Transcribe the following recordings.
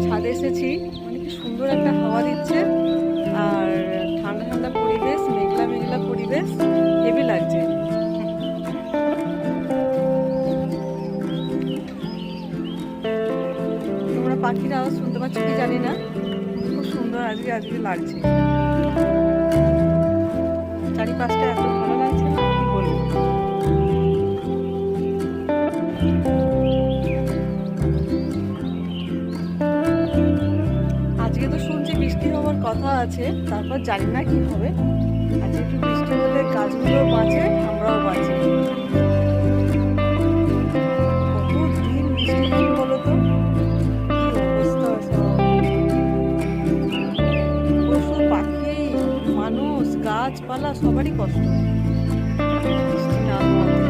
ছাদে এসেছি, মানে কি সুন্দর একটা হাওয়া দিচ্ছে আর ঠান্ডা ঠান্ডা পরিবেশ, মেঘলা মেঘলা পরিবেশ, হেভি লাগছে। তোমরা পাখির আওয়াজ শুনতে পাচ্ছ কি জানি না, খুব সুন্দর আজকে আজকে লাগছে। চারিপাশটা এত ভালো লাগছে না, কি বলবো। আজকে তো শুনছি বৃষ্টি হওয়ার কথা আছে, তারপর জানি না কি হবে। আজকে একটু বৃষ্টি হলে গাছগুলো বাঁচে, আমরাও বাঁচি। কতদিন বৃষ্টি নেই বলো তো, কি অবস্থা সব। পশু পাখি, মানুষ, গাছপালা সবারই কষ্ট বৃষ্টি না হওয়াতে।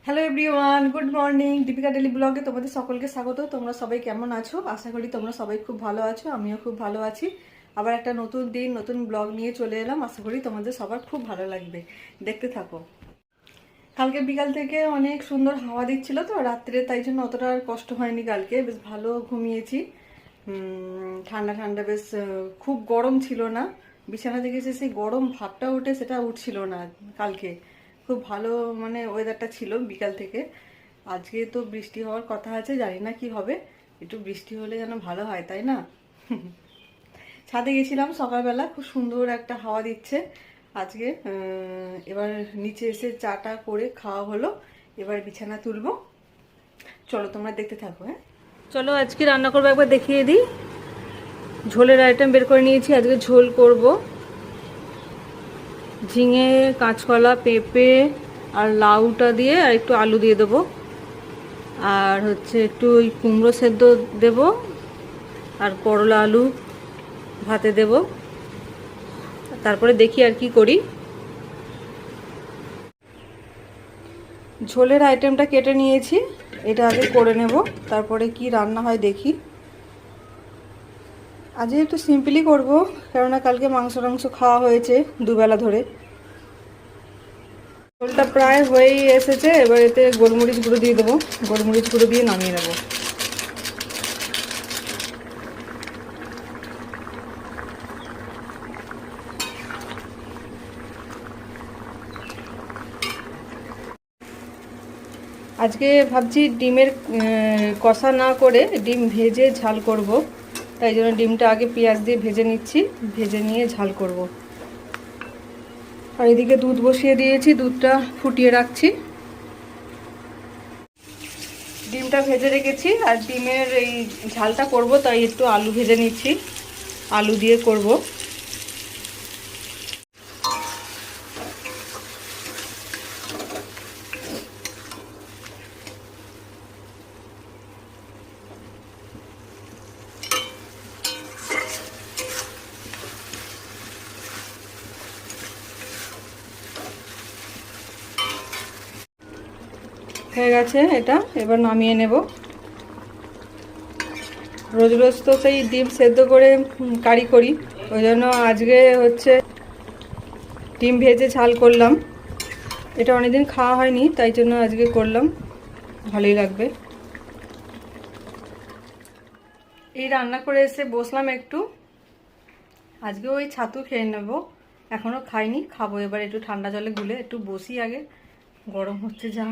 Hello everyone, good morning. Deepika daily ব্লগে তোমাদের সকলকে স্বাগত। তোমরা সবাই কেমন আছো? আশা করি তোমরা সবাই খুব ভালো আছো, আমিও খুব ভালো আছি। আবার একটা নতুন দিন, নতুন ব্লগ নিয়ে চলে এলাম। আশা করি তোমাদের সবার খুব ভালো লাগবে, দেখতে থাকো। কালকে বিকাল থেকে অনেক সুন্দর হাওয়া দিচ্ছিল তো রাত্রে, তাই জন্য অতটা আর কষ্ট হয়নি। কালকে বেশ ভালো ঘুমিয়েছি, ঠান্ডা ঠান্ডা বেশ। খুব গরম ছিল না, বিছানা থেকে এসে সেই গরম ভাবটা উঠে সেটা উঠছিল না কালকে। খুব ভালো মানে ওয়েদারটা ছিল বিকাল থেকে। আজকে তো বৃষ্টি হওয়ার কথা আছে, জানি না কি হবে। একটু বৃষ্টি হলে যেন ভালো হয়, তাই না? ছাদে গেছিলাম সকালবেলা, খুব সুন্দর একটা হাওয়া দিচ্ছে আজকে। এবার নিচে এসে চাটা করে খাওয়া হলো, এবার বিছানা তুলবো। চলো তোমরা দেখতে থাকো। হ্যাঁ চলো, আজকে রান্না করবো একবার দেখিয়ে দিই। ঝোলের আইটেম বের করে নিয়েছি, আজকে ঝোল করব। ঝিঙে, কাঁচকলা, পেঁপে আর লাউটা দিয়ে আর একটু আলু দিয়ে দেবো। আর হচ্ছে একটু ওই কুমড়ো সেদ্ধ দেব, আর করলা আলু ভাতে দেব। তারপরে দেখি আর কি করি। ঝোলের আইটেমটা কেটে নিয়েছি, এটা আগে করে নেব, তারপরে কি রান্না হয় দেখি। আজকে একটু সিম্পলি করব, কেননা কালকে মাংস খাওয়া হয়েছে দুবেলা ধরে। ঝোলটা প্রায় হয়েই এসেছে, এবার এতে গোলমরিচ গুঁড়ো দিয়ে দেবো। গোলমরিচ গুঁড়ো দিয়ে নামিয়ে নেবো। আজকে ভাবছি ডিমের কষা না করে ডিম ভেজে ঝাল করব। তাই জন্য ডিমটা আগে পেঁয়াজ দিয়ে ভেজে নিচ্ছি, ভেজে নিয়ে ঝাল করব। আর এদিকে দুধ বসিয়ে দিয়েছি, দুধটা ফুটিয়ে রাখছি। ডিমটা ভেজে রেখেছি, আর ডিমের এই ঝালটা করব, তাই একটু আলু ভেজে নিচ্ছি, আলু দিয়ে করব। হয়ে গেছে এটা, এবার নামিয়ে নেব। রোজ রোজ তো সেই ডিম সেদ্ধ করে কারি করি, ওই জন্য আজকে হচ্ছে ডিম ভেজে ঝাল করলাম। এটা অনেকদিন খাওয়া হয়নি, তাই জন্য আজকে করলাম, ভালোই লাগবে। এই রান্না করে এসে বসলাম একটু, আজকে ওই ছাতু খেয়ে নেব। এখনও খাইনি, খাবো এবার একটু ঠান্ডা জলে গুলে। একটু বসি আগে, গরম হচ্ছে যা।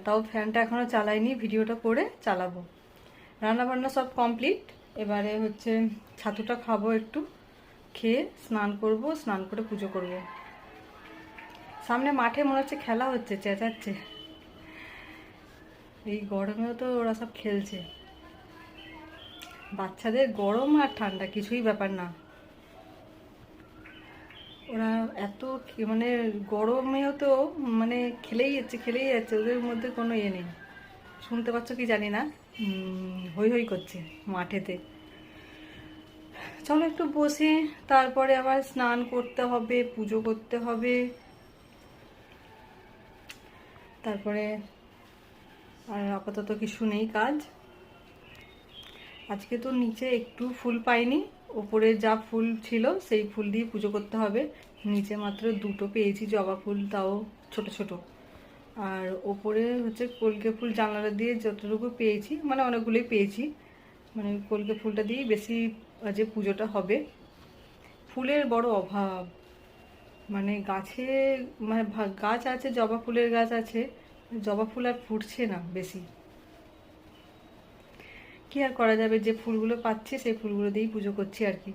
তাও ফ্যানটা এখনও চালাইনি, ভিডিওটা করে চালাবো। রান্না বান্না সব কমপ্লিট, এবারে হচ্ছে ছাতুটা খাবো একটু, খেয়ে স্নান করব, স্নান করে পুজো করব। সামনে মাঠে মনে হচ্ছে খেলা হচ্ছে, চেঁচাচ্ছে। এই গরমেও তো ওরা সব খেলছে। বাচ্চাদের গরম আর ঠান্ডা কিছুই ব্যাপার না, ওরা এত মানে গরমেও তো মানে খেলেই যাচ্ছে, ওদের মধ্যে কোনো ইয়ে নেই। শুনতে পাচ্ছ কি জানি না, হই হই করছে মাঠেতে। চলো একটু বসে, তারপরে আবার স্নান করতে হবে, পুজো করতে হবে। তারপরে আর আপাতত কিছু নেই কাজ। আজকে তো নিচে একটু ফুল পাইনি, ওপরে যা ফুল ছিল সেই ফুল দিয়ে পুজো করতে হবে। নিচে মাত্র 2টো পেয়েছি জবা ফুল, তাও ছোট ছোট। আর ওপরে হচ্ছে কলকে ফুল জানালা দিয়ে যতটুকু পেয়েছি, মানে অনেকগুলোই পেয়েছি, মানে কলকে ফুলটা দিয়েই বেশি যে পুজোটা হবে। ফুলের বড় অভাব, মানে গাছে, মানে গাছ আছে, জবা ফুলের গাছ আছে, জবা ফুল আর ফুটছে না বেশি। কি আর করা যাবে, যে ফুলগুলো পাচ্ছি সেই ফুলগুলো দিয়েই পুজো করছি আর কি।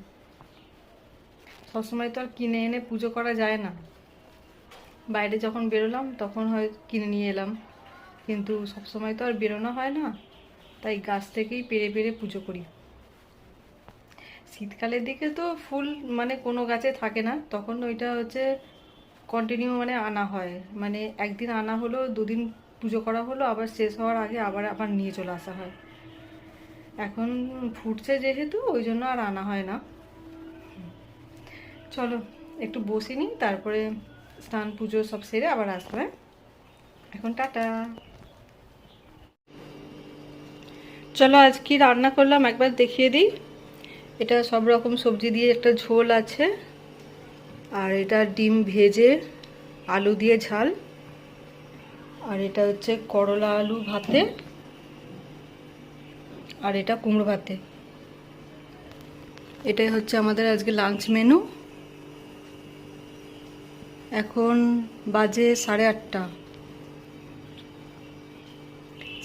সবসময় তো আর কিনে এনে পুজো করা যায় না। বাইরে যখন বেরোলাম তখন হয় কিনে নিয়ে এলাম, কিন্তু সবসময় তো আর বেরোনো হয় না, তাই গাছ থেকেই পেরে পেরে পুজো করি। শীতকালের দিকে তো ফুল মানে কোনো গাছে থাকে না, তখন ওইটা হচ্ছে কন্টিনিউ মানে আনা হয়, মানে একদিন আনা হলো, 2 দিন পুজো করা হলো, আবার শেষ হওয়ার আগে আবার আবার নিয়ে চলে আসা হয়। এখন ফুটছে যেহেতু ওই জন্য আর আনা হয় না। চলো একটু বসে নিই, তারপরে স্নান পুজো সব সেরে আবার আসবে। এখন টাটা। চলো আজ কি রান্না করলাম একবার দেখিয়ে দিই। এটা সব রকম সবজি দিয়ে একটা ঝোল আছে, আর এটা ডিম ভেজে আলু দিয়ে ঝাল, আর এটা হচ্ছে করলা আলু ভাতে, আর এটা কুমড়ো ভাতে। এটাই হচ্ছে আমাদের আজকে লাঞ্চ মেনু। এখন বাজে 8:30,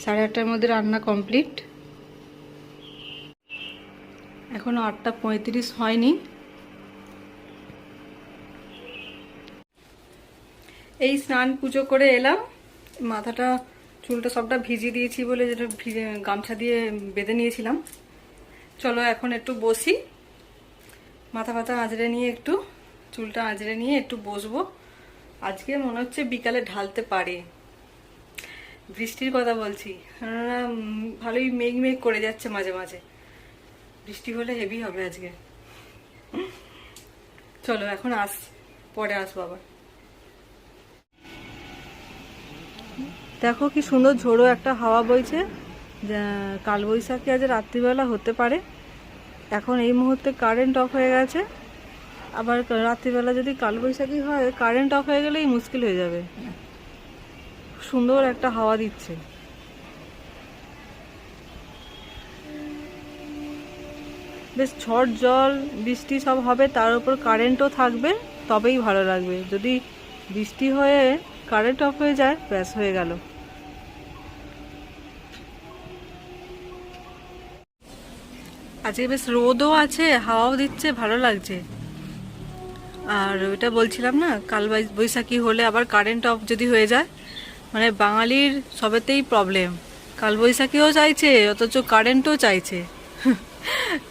8:30টার মধ্যে রান্না কমপ্লিট। এখনো 8:35 হয়নি। এই স্নান পুজো করে এলাম, মাথাটা চুলটা সবটা ভিজিয়ে দিয়েছি বলে, যেটা গামছা দিয়ে বেঁধে নিয়েছিলাম। চলো এখন একটু বসি, মাথা ব্যথা আঁচড়ে নিয়ে একটু চুলটা আঁচড়ে নিয়ে একটু বসবো। আজকে মনে হচ্ছে বিকালে ঢালতে পারে, বৃষ্টির কথা বলছি, কেননা ভালোই মেঘ মেঘ করে যাচ্ছে, মাঝে মাঝে বৃষ্টি হলে হেভি হবে আজকে। চলো এখন পরে আসবো আবার। দেখো কি সুন্দর ঝোড়ো একটা হাওয়া বইছে, কালবৈশাখী আজ রাত্রিবেলা হতে পারে। এখন এই মুহূর্তে কারেন্ট অফ হয়ে গেছে, আবার রাত্রিবেলা যদি কালবৈশাখী হয় কারেন্ট অফ হয়ে গেলেই মুশকিল হয়ে যাবে। সুন্দর একটা হাওয়া দিচ্ছে। বেশ ঝড় জল বৃষ্টি সব হবে, তার উপর কারেন্টও থাকবে, তবেই ভালো লাগবে। যদি বৃষ্টি হয়ে কারেন্ট অফ হয়ে যায়, ব্যাস হয়ে গেল। আজকে বেশ রোদও আছে, হাওয়াও দিচ্ছে, ভালো লাগছে। আর ওইটা বলছিলাম না, কাল বৈশাখী হলে আবার কারেন্ট অফ যদি হয়ে যায়, মানে বাঙালির সবেতেই প্রবলেম। কাল বৈশাখীও চাইছে অথচ কারেন্টও চাইছে।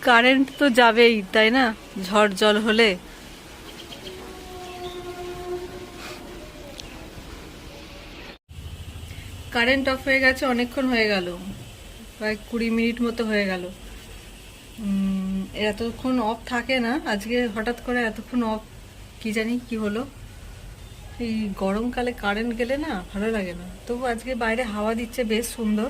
কারেন্ট তো যাবেই, তাই না, ঝড় জল হলে। কারেন্ট অফ হয়ে গেছে অনেকক্ষণ হয়ে গেল, প্রায় 20 মিনিট মতো হয়ে গেল। এতক্ষণ অফ থাকে না, আজকে হঠাৎ করে এতক্ষণ অফ, কি জানি কি হলো। এই গরমকালে কারেন্ট গেলে না ভালো লাগে না, তবু আজকে বাইরে হাওয়া দিচ্ছে বেশ সুন্দর।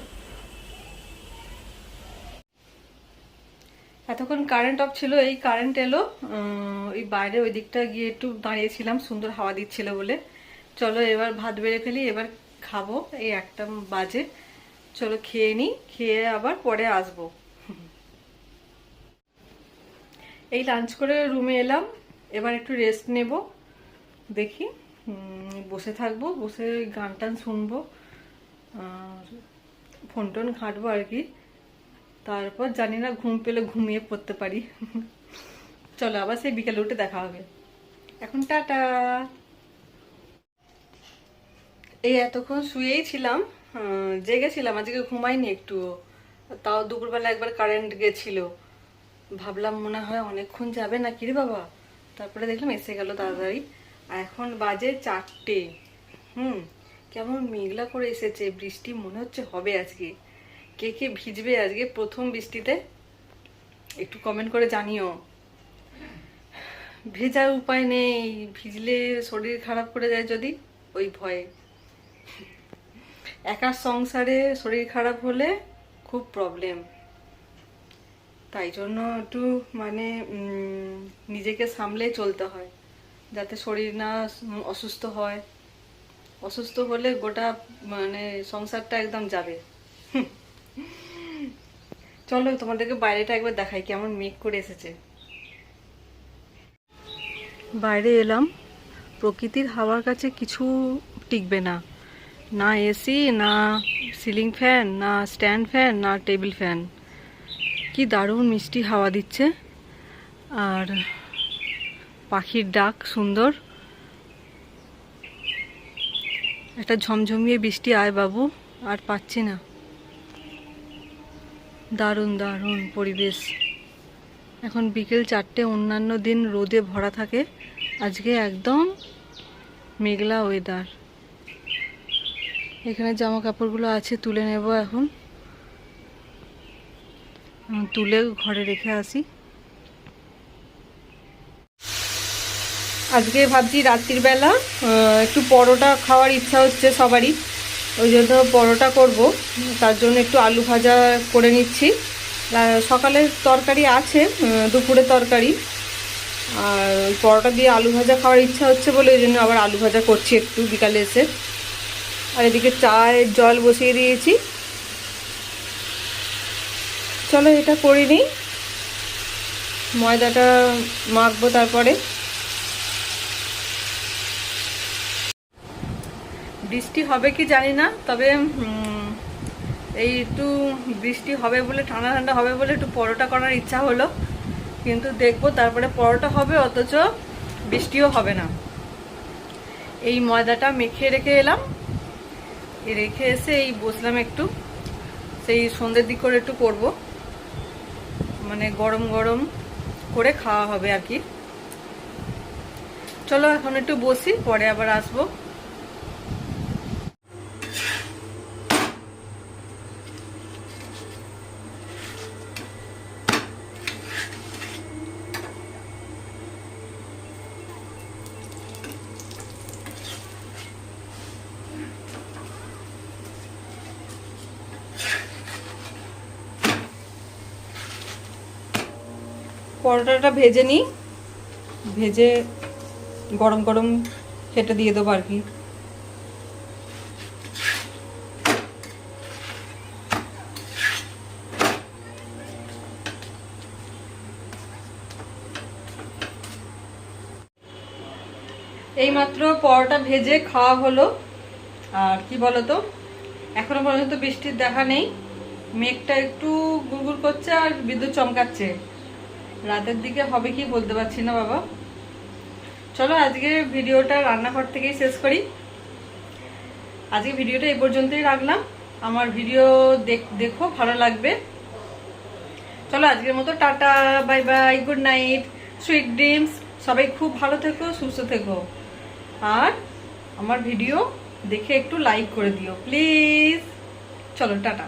এতক্ষণ কারেন্ট অফ ছিল, এই কারেন্ট এলো। ওই বাইরে ওই দিকটা গিয়ে একটু দাঁড়িয়েছিলাম, সুন্দর হাওয়া দিচ্ছিল বলে। চলো এবার ভাত বেড়ে ফেলি, এবার খাবো, এই 1টা বাজে। চলো খেয়ে নিই, খেয়ে আবার পরে আসবো। এই লাঞ্চ করে রুমে এলাম, এবার একটু রেস্ট নেব। দেখি বসে থাকবো, বসে গান টান শুনবো, ফোন টোন ঘাঁটবো আর কি। তারপর জানি না ঘুম পেলে ঘুমিয়ে পড়তে পারি। চলো আবার সেই বিকেলে উঠে দেখা হবে। এখন টাটা। এই এতক্ষণ শুয়েই ছিলাম, জেগেছিলাম, আজকে ঘুমাইনি একটু। তাও দুপুরবেলা একবার কারেন্ট গেছিল, ভাবলাম মনে হয় অনেকক্ষণ যাবে না কি রে বাবা, তারপরে দেখলাম এসে গেল তাড়াতাড়ি। আর এখন বাজে 4টে। কেমন মেঘলা করে এসেছে, বৃষ্টি মনে হচ্ছে হবে আজকে। কে কে ভিজবে আজকে প্রথম বৃষ্টিতে, একটু কমেন্ট করে জানিও। ভেজার উপায় নেই, ভিজলে শরীর খারাপ করে যায় যদি, ওই ভয়ে। একার সংসারে শরীর খারাপ হলে খুব প্রবলেম, তাই জন্য একটু মানে নিজেকে সামলে চলতে হয় যাতে শরীর না অসুস্থ হয়। অসুস্থ হলে গোটা মানে সংসারটা একদম যাবে। চলো তোমাদেরকে বাইরেটা একবার দেখাই কেমন মেঘ করে এসেছে। বাইরে এলাম, প্রকৃতির হাওয়ার কাছে কিছু টিকবে না, না এসি, না সিলিং ফ্যান, না স্ট্যান্ড ফ্যান, না টেবিল ফ্যান। কি দারুণ মিষ্টি হাওয়া দিচ্ছে, আর পাখির ডাক সুন্দর। একটা ঝমঝমিয়ে বৃষ্টি আয় বাবু, আর পাচ্ছি না। দারুণ দারুণ পরিবেশ। এখন বিকেল 4টে, অন্যান্য দিন রোদে ভরা থাকে, আজকে একদম মেঘলা ওয়েদার। এখানে জামা কাপড়গুলো আছে, তুলে নেব এখন, তুলে ঘরে রেখে আসি। আজকে ভাবছি রাত্রির বেলা একটু পরোটা খাওয়ার ইচ্ছা হচ্ছে সবারই, ওই জন্য পরোটা করব। তার জন্য একটু আলু ভাজা করে নিচ্ছি। সকালের তরকারি আছে, দুপুরের তরকারি, আর ওই পরোটা দিয়ে আলু ভাজা খাওয়ার ইচ্ছা হচ্ছে বলে ওই জন্য আবার আলু ভাজা করছি একটু বিকালে এসে। আর এদিকে চায়ের জল বসিয়ে দিয়েছি। চলো এটা করে নিই, ময়দাটা মাখবো তারপরে। বৃষ্টি হবে কি জানি না, তবে এই একটু বৃষ্টি হবে বলে, ঠান্ডা ঠান্ডা হবে বলে একটু পরোটা করার ইচ্ছা হলো, কিন্তু দেখবো তারপরে পরোটা হবে অথচ বৃষ্টিও হবে না। এই ময়দাটা মেখে রেখে এলাম, রেখে এসে এই বসলাম একটু, সেই সন্ধ্যের দিক করে একটু করবো, মানে গরম গরম করে খাওয়া হবে আর কি। চলো এখন একটু বসি, পরে আবার আসবো। পরোটাটা ভেজে নিই, ভেজে গরম গরম খেতে দিয়ে দেবো আর কি। এইমাত্র পরোটা ভেজে খাওয়া হলো। আর কি বলতো, এখনো পর্যন্ত বৃষ্টির দেখা নেই, মেঘটা একটু গুড়গুড় করছে আর বিদ্যুৎ চমকাচ্ছে। রাতের দিকে হবে কি বলতে পারছি না বাবা। চলো আজকে ভিডিওটা রান্নাঘর থেকেই শেষ করি। আজকে ভিডিওটা এই পর্যন্তই রাখলাম। আমার ভিডিও দেখো, ভালো লাগবে। চলো আজকের মতো tata, bye bye, good night, sweet dreams. সবাই খুব ভালো থেকো, সুস্থ থেকো, আর আমার ভিডিও দেখে একটু লাইক করে দিও প্লিজ। চলো টাটা।